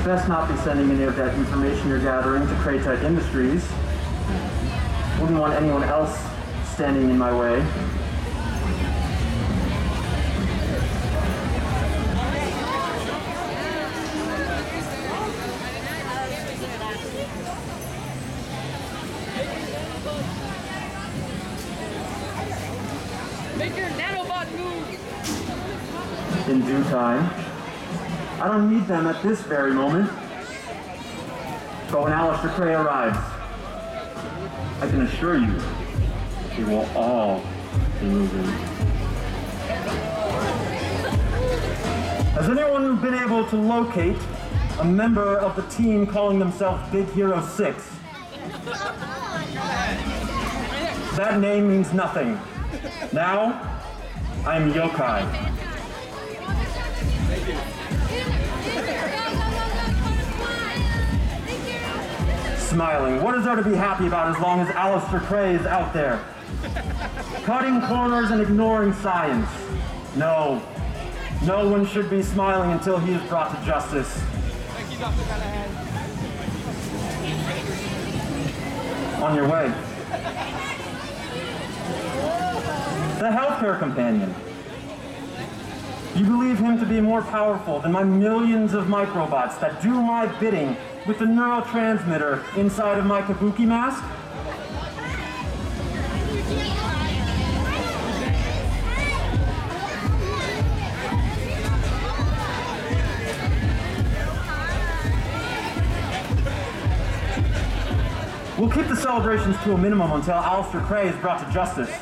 best not be sending any of that information you're gathering to Kraytech Industries. Wouldn't want anyone else standing in my way. Make your nanobot move! In due time. I don't need them at this very moment. But when Alistair Cray arrives, I can assure you, they will all be moving. Has anyone been able to locate a member of the team calling themselves Big Hero 6? That name means nothing. Now, I'm Yokai. Smiling. What is there to be happy about as long as Alistair Cray is out there? Cutting corners and ignoring science. No. No one should be smiling until he is brought to justice. Thank you, Dr. Callahan. On your way. The healthcare companion. You believe him to be more powerful than my millions of microbots that do my bidding with the neurotransmitter inside of my kabuki mask? We'll keep the celebrations to a minimum until Alistair Cray is brought to justice.